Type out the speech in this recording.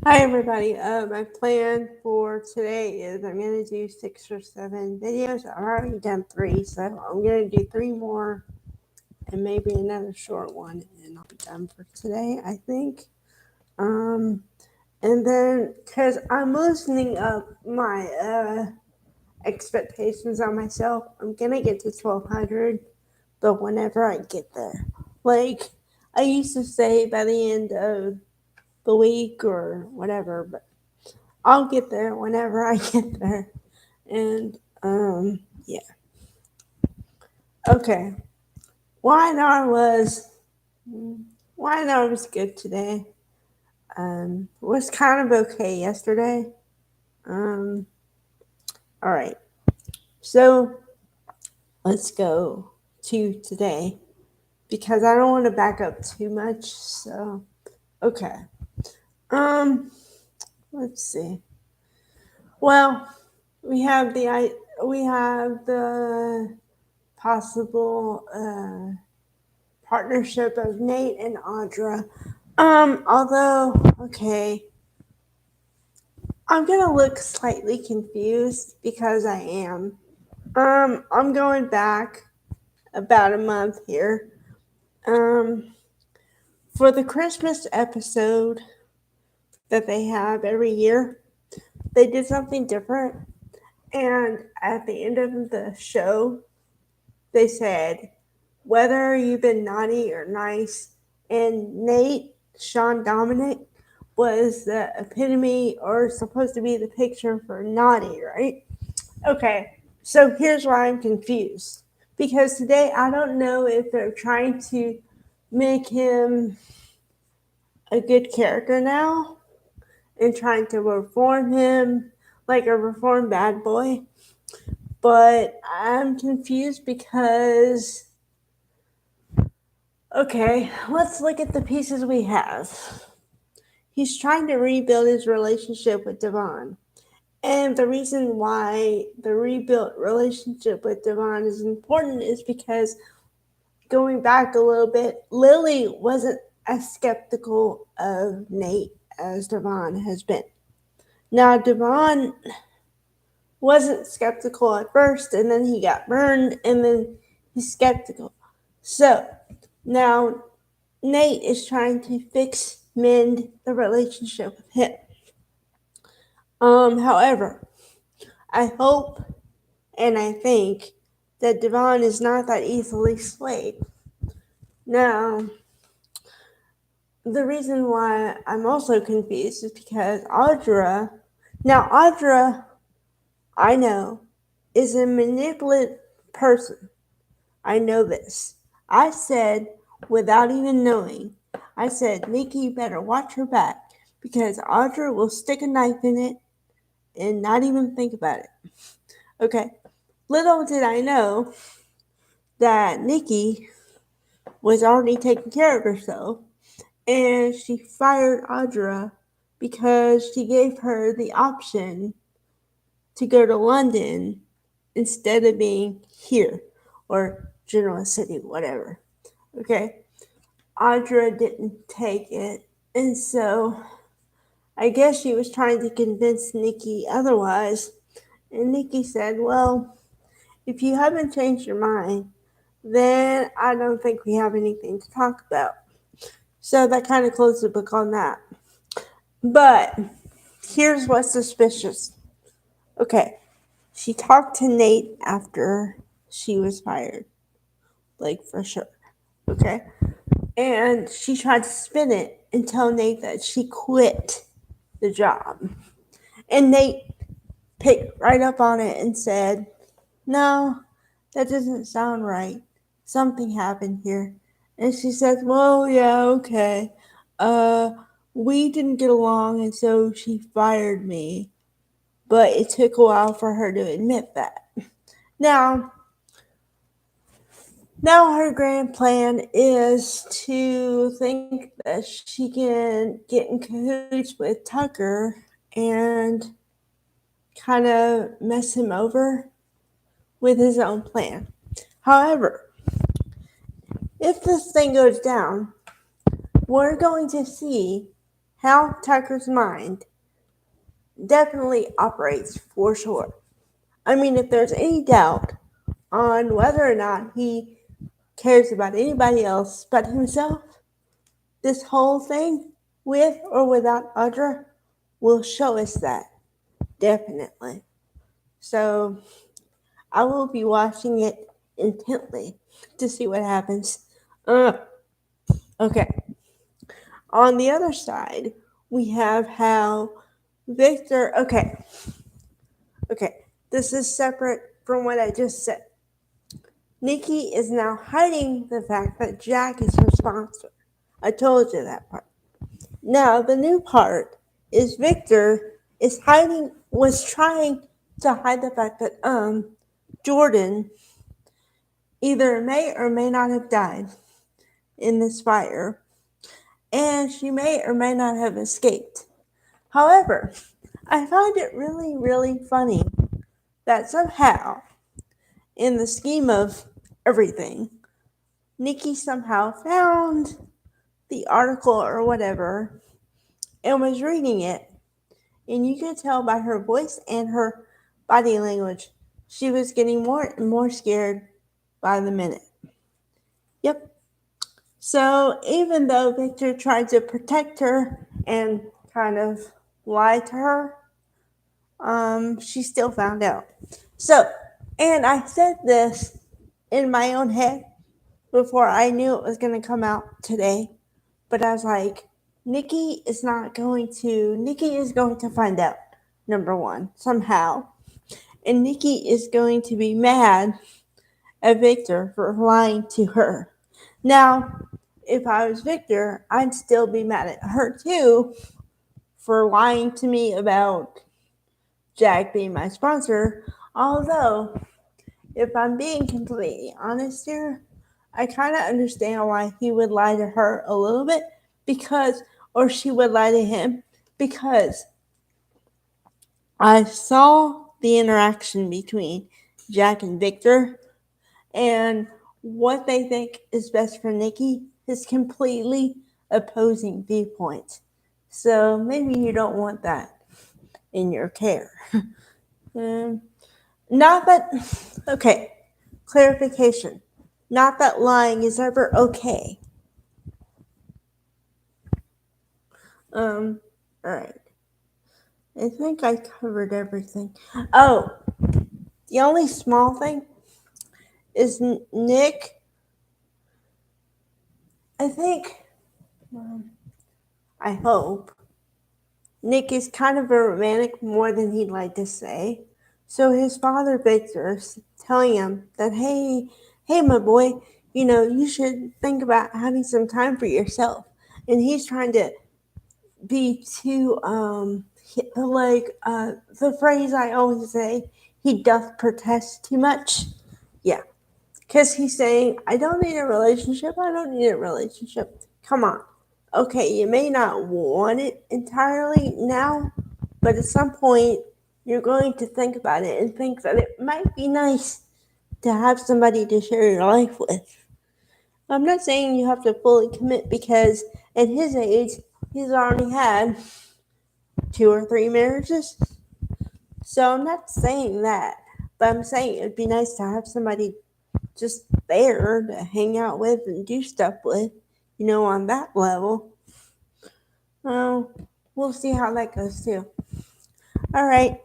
Hi everybody. My plan for today is I'm gonna do 6 or 7 videos. I've already done 3, so I'm gonna do 3 more and maybe another short one, and I'll be done for today, I think. Um, and then because I'm loosening up my expectations on myself, I'm gonna get to 1,200, but whenever I get there, like I used to say by the end of the week or whatever, but I'll get there whenever I get there. And yeah. Okay. YNR was YNR was good today. Was kind of okay yesterday. Um all right. So let's go to today because I don't want to back up too much. So okay. Um let's see. Well, we have the possible partnership of Nate and Audra. Although, okay, I'm gonna look slightly confused because I am. I'm going back about a month here. Um, for the Christmas episode that they have every year, they did something different. And at the end of the show, they said, whether you've been naughty or nice, and Nate, Sean Dominic, was the epitome or supposed to be the picture for naughty, right? Okay, so here's why I'm confused. Because today I don't know if they're trying to make him a good character now and trying to reform him like a reformed bad boy. But I'm confused because, okay, let's look at the pieces we have. He's trying to rebuild his relationship with Devon. And the reason why the rebuilt relationship with Devon is important is because going back a little bit, Lily wasn't as skeptical of Nate as Devon has been. Now, Devon wasn't skeptical at first, and then he got burned, and then he's skeptical. So now Nate is trying to mend the relationship with him. However, I hope and I think that Devon is not that easily swayed. Now, the reason why I'm also confused is because Audra, I know, is a manipulative person. I know this. I said, without even knowing, I said, Nikki, you better watch her back because Audra will stick a knife in it and not even think about it. Okay. Little did I know that Nikki was already taking care of herself and she fired Audra because she gave her the option to go to London instead of being here or Genoa City, whatever. Okay. Audra didn't take it. And so I guess she was trying to convince Nikki otherwise. And Nikki said, well, if you haven't changed your mind, then I don't think we have anything to talk about. So that kind of closed the book on that. But here's what's suspicious. Okay, she talked to Nate after she was fired, like for sure. Okay, and she tried to spin it and tell Nate that she quit the job. And Nate picked right up on it and said, no, that doesn't sound right. Something happened here. And she said, well, yeah, okay. Uh, we didn't get along, and so she fired me. But it took a while for her to admit that. Now, now her grand plan is to think that she can get in cahoots with Tucker and kind of mess him over with his own plan. However, if this thing goes down, we're going to see how Tucker's mind definitely operates for sure. I mean, if there's any doubt on whether or not he cares about anybody else but himself, this whole thing, with or without Audra, will show us that, definitely. So I will be watching it intently to see what happens. Okay. On the other side, we have how Victor. Okay. This is separate from what I just said. Nikki is now hiding the fact that Jack is her sponsor. I told you that part. Now the new part is Victor was trying to hide the fact that Jordan either may or may not have died in this fire, and she may or may not have escaped. However, I find it really, really funny that somehow, in the scheme of everything, Nikki somehow found the article or whatever and was reading it. And you could tell by her voice and her body language, she was getting more and more scared by the minute. Yep. So even though Victor tried to protect her and kind of lie to her, she still found out. So, and I said this in my own head before I knew it was going to come out today, but I was like, Nikki is going to find out, number one, somehow. And Nikki is going to be mad at Victor for lying to her. Now, if I was Victor, I'd still be mad at her too for lying to me about Jack being my sponsor. Although, if I'm being completely honest here, I kind of understand why he would lie to her a little bit or she would lie to him, because I saw the interaction between Jack and Victor, and what they think is best for Nikki is completely opposing viewpoints. So maybe you don't want that in your care. Not that, okay, clarification. Not that lying is ever okay. All right. I think I covered everything. Oh, the only small thing is Nick. I think, I hope, Nick is kind of a romantic more than he'd like to say. So his father, Victor's telling him that, hey, my boy, you should think about having some time for yourself. And he's trying to be too, the phrase I always say, he doth protest too much. Yeah. Because he's saying, I don't need a relationship. Come on. Okay, you may not want it entirely now, but at some point you're going to think about it and think that it might be nice to have somebody to share your life with. I'm not saying you have to fully commit, because at his age, he's already had 2 or 3 marriages. So I'm not saying that, but I'm saying it would be nice to have somebody just there to hang out with and do stuff with, on that level. Well, we'll see how that goes too. All right.